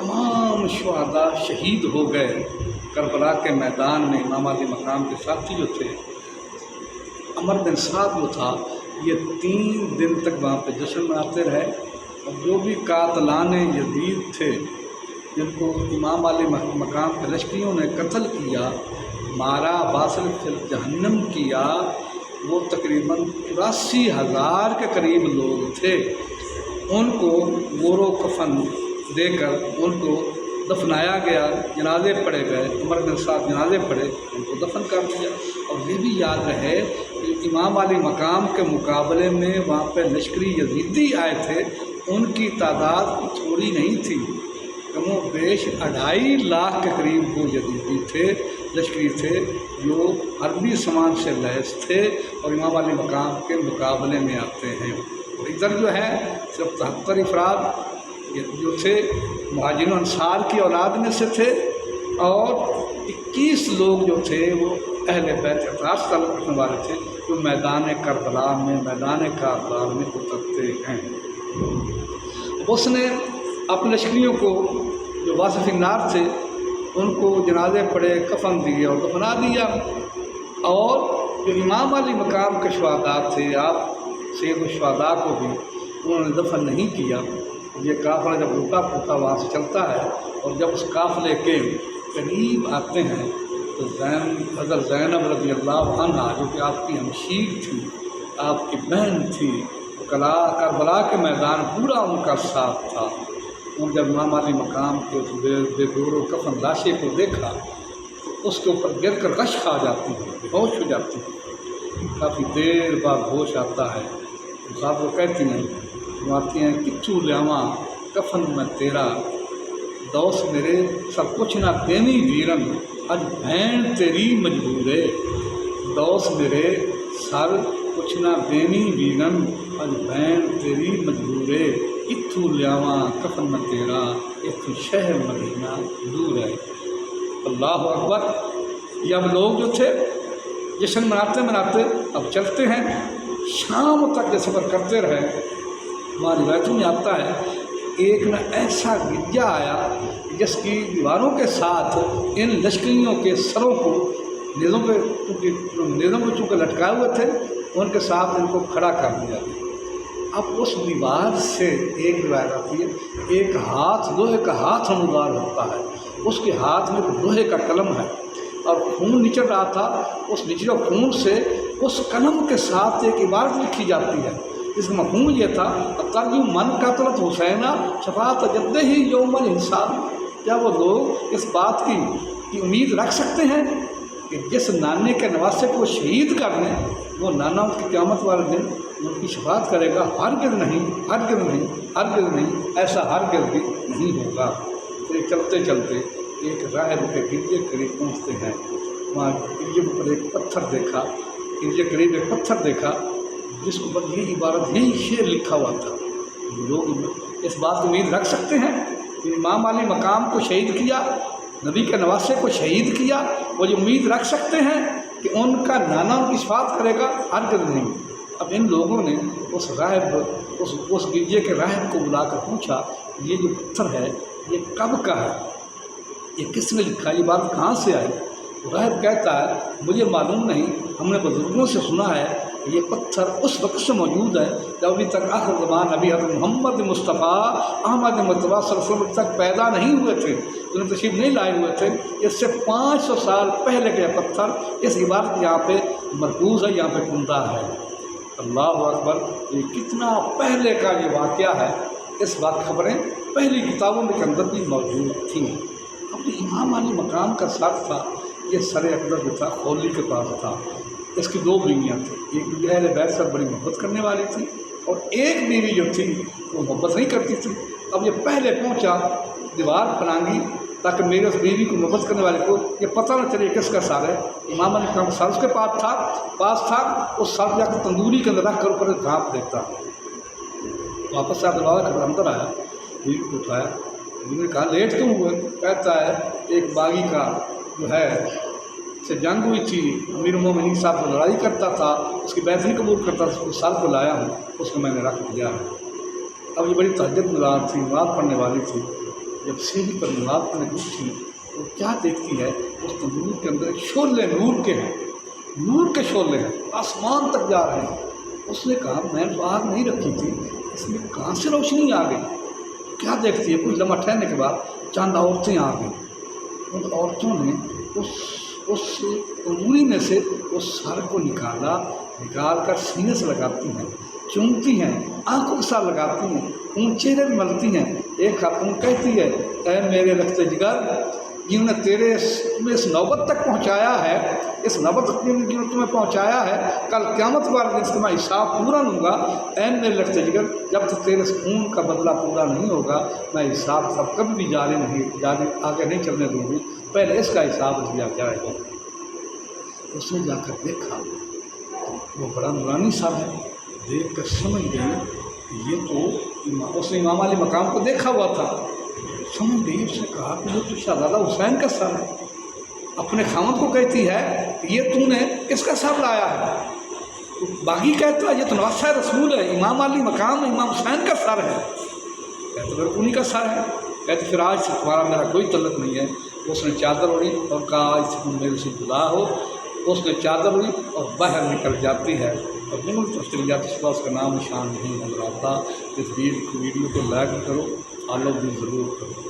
तमाम शुहदा शहीद हो गए करबला के मैदान में। इमाम अली मकाम के साथी जो थे, अमर बिन साद जो था, ये 3 दिन तक वहाँ पे जश्न मनाते रहे। और जो भी कातलाने यजीद थे जिनको इमाम अली मकाम के लश्करियों ने कत्ल किया, मारा, बासिल फिल जहन्नम किया, वो तकरीबन 84,000 के करीब लोग थे। उनको गोरो कफन देकर उनको दफनाया गया, जनाजे पढ़े गए, उमर बिन साद जनाजे पढ़े, उनको दफन कर दिया। और ये भी याद रहे कि इमाम अली मकाम के मुकाबले में वहाँ पे लश्करी यजीदी आए थे, उनकी तादाद थोड़ी नहीं थी, कमो बेश 2.5 लाख के करीब वो यजीदी थे, लश्करी थे, जो अरबी समाज से लैस थे और इमाम अली मकाम के मुकाबले में आते हैं। और इधर जो है सिर्फ 73 अफराद जो थे मुहाजिर अंसार की औलाद में से थे, और 21 लोग जो थे वो अहले बैत अताश ताल्लुक़ रखने वाले थे, जो मैदान करबला में, मैदान कारबार में उतरते हैं। उसने अपने लश्करियों को जो वासिफ़िन्नार थे उनको जनाजे पढ़े, कफन दिए और दफना दिया। और जो इमाम अली मकाम के शुहदा थे, आप सैयद शुहदा को भी उन्होंने दफन नहीं किया। ये काफ़िला जब रुका फूका वहाँ से चलता है, और जब उस काफ़िले के करीब आते हैं तो हज़रत ज़ैनब रज़ी अल्लाह अन्हा, जो कि आपकी हमशीर थी, आपकी बहन थी, करबला के मैदान पूरा उनका साथ था। और जब इमाम अली मकाम के उस बेगोरो कफन लाशे को देखा तो उसके ऊपर गिर कर गश खा जाती है, बेहोश हो जाती है। काफ़ी देर बाद होश आता है तो साहब वो कहती हैं, आती हैं, किच्चू लियावा कफन में तेरा, दौस मेरे सब कुछ ना देनी वीरन, अज भैन तेरी मजबूरे। दौस मेरे सर कुछ ना देनी वीरन, अज भैन तेरी मजबूरे। इत्थू लियावा कफन में तेरा, इत्थू शहर मदीना दूर है। अल्लाह अकबर। ये अब लोग जो थे जश्न मनाते मनाते अब चलते हैं, शाम तक ये सफ़र करते रहे। वहाँ रिवायतों में आता है एक न ऐसा गिरजा आया जिसकी दीवारों के साथ इन लश्करियों के सरों को नेज़ों पे चूँकि लटकाए हुए थे, उनके साथ इनको खड़ा कर दिया। अब उस दीवार से एक रिवायत आती है, एक हाथ, लोहे का हाथ नमूदार होता है, उसके हाथ में लोहे का कलम है और खून निचल रहा था। उस निचले खून से उस कलम के साथ एक इबारत लिखी जाती है। इसका मफ़हूम ये था, तर्जुम मन कतलत हुसैना शफात जद्दे ही यौमल इंसान। क्या वो लोग इस बात की उम्मीद रख सकते हैं कि जिस नाने के नवासे को शहीद कर लें, वो नाना उसकी क़यामत वाले दिन उनकी शफात करेगा? हरगिज़ नहीं, हरगिज़ नहीं, हरगिज़ नहीं, ऐसा हरगिज़ भी नहीं होगा। फिर चलते चलते एक राहब के गिरजे करीब पहुँचते हैं। वहाँ गिरजे पर एक पत्थर देखा, गिरजे करीब एक पत्थर देखा जिसको बस यही इबारत, यही शेर लिखा हुआ था। लोग इस बात की उम्मीद रख सकते हैं कि इमाम अली मकाम को शहीद किया, नबी के नवासे को शहीद किया, वो जो उम्मीद रख सकते हैं कि उनका नाना उनकी शफात करेगा? हरगिज़ नहीं। अब इन लोगों ने उस राहब, उस गिरजे के राहब को बुलाकर पूछा, ये जो पत्थर है ये कब का है, ये किसने लिखा, ये बात कहाँ से आई? राहब कहता है, मुझे मालूम नहीं, हमने बुजुर्गों से सुना है ये पत्थर उस वक्त से मौजूद है जब अभी तक आखिर ज़मान नबी हज़रत मोहम्मद मुस्तफ़ा अहमद मुस्तफ़ा सल्लल्लाहु अलैहि वसल्लम तक पैदा नहीं हुए थे, तो तशरीफ़ नहीं लाए हुए थे। इससे 500 साल पहले का पत्थर इस इबारत यहाँ पे मरकूज़ है, यहाँ पे कुंदा है। अल्लाह अकबर। ये कितना पहले का ये वाक़या है। इस बात खबरें पहली किताबों के अंदर भी मौजूद थी। अब जो इमाम अली मकाम का सर था, ये सर अकबर जो था खौली के पास था। इसकी 2 बीवियाँ थी, एक बीवी अहले बैत से बड़ी मोहब्बत करने वाली थी और एक बीवी जो थी वो मोहब्बत नहीं करती थी। अब ये पहले पहुंचा, दीवार फलांगी ताकि मेरे उस बीवी को मोहब्बत करने वाले को ये पता न चले किसका सर है। इमाम अली का सर उसके पास था, उस सर जाकर तंदूरी के अंदर रख कर ऊपर झाँप देता। वापस से दरवाज़ा कर अंदर आया, बीवी को उठाया, बीवी ने कहा लेट क्यों हुए? कहता है एक बागी का जो है से जंग हुई थी, अमीर मोमिनीन साहब को लड़ाई करता था, उसकी बैत नहीं कबूल करता था, उसको सर को लाया हूँ, उसको मैंने रख दिया है। अब ये बड़ी तहज्जुद में रात थी, नमाज़ पढ़ने वाली थी। جب سیڑھی پر نماز پڑھنے اٹھی تو کیا دیکھتی ہے؟ اس تندور کے اندر شعلے نور کے ہیں، نور کے شعلے ہیں، آسمان تک جا رہے ہیں۔ اس نے کہا میں نے تو آگ نہیں رکھی تھی، اس میں کہاں سے روشنی آ گئی؟ کیا دیکھتی ہے؟ کچھ لمحہ ٹھہرنے کے بعد چند عورتیں آ گئیں۔ ان عورتوں نے اس تندوری میں سے اس سر کو نکال کر سینے سے لگاتی ہیں، چومتی ہیں، آنکھوں کے ساتھ لگاتی ہیں، ان چہرے میں ملتی ہیں۔ ایک خاتون کہتی ہے اے میرے لخت جگر، جنہوں نے تیرے اس نوبت تک پہنچایا ہے، اس نوبت تک جنہوں نے تمہیں پہنچایا ہے، کل قیامت والے دن اس کا میں حساب پورا لوں گا۔ اے میرے لخت جگر، جب تک تیرے خون کا بدلہ پورا نہیں ہوگا میں حساب سب کبھی بھی جاری آگے نہیں چلنے دوں گی، پہلے اس کا حساب لیا جائے گا۔ اس نے جا کر دیکھا وہ بڑا نورانی سا ہے، دیکھ کر سمجھ گئی کہ یہ تو اس نے امام علی مقام کو دیکھا ہوا تھا، سمجھ گئی۔ اس نے کہا کہ یہ تو شہزادہ حسین کا سر ہے۔ اپنے خاوند کو کہتی ہے کہ یہ تو نے کس کا سر لایا ہے؟ تو باغی کہتا ہے یہ تو نواسہ رسول ہے، امام علی مقام امام حسین کا سر ہے۔ کہتے پھر انہیں کا سر ہے۔ کہتے پھر آج سے تمہارا میرا کوئی تعلق نہیں ہے۔ اس نے چادر اڑی اور کہا آج سے تم میرے سے جدا ہو۔ اس نے چادر اڑی اور باہر نکل جاتی ہے اور جنگل طرف چلی جاتی ہے۔ اس کا نام نشان نہیں نظر آتا۔ اس ویڈیو کو لائک کرو، فالو بھی ضرور کرو۔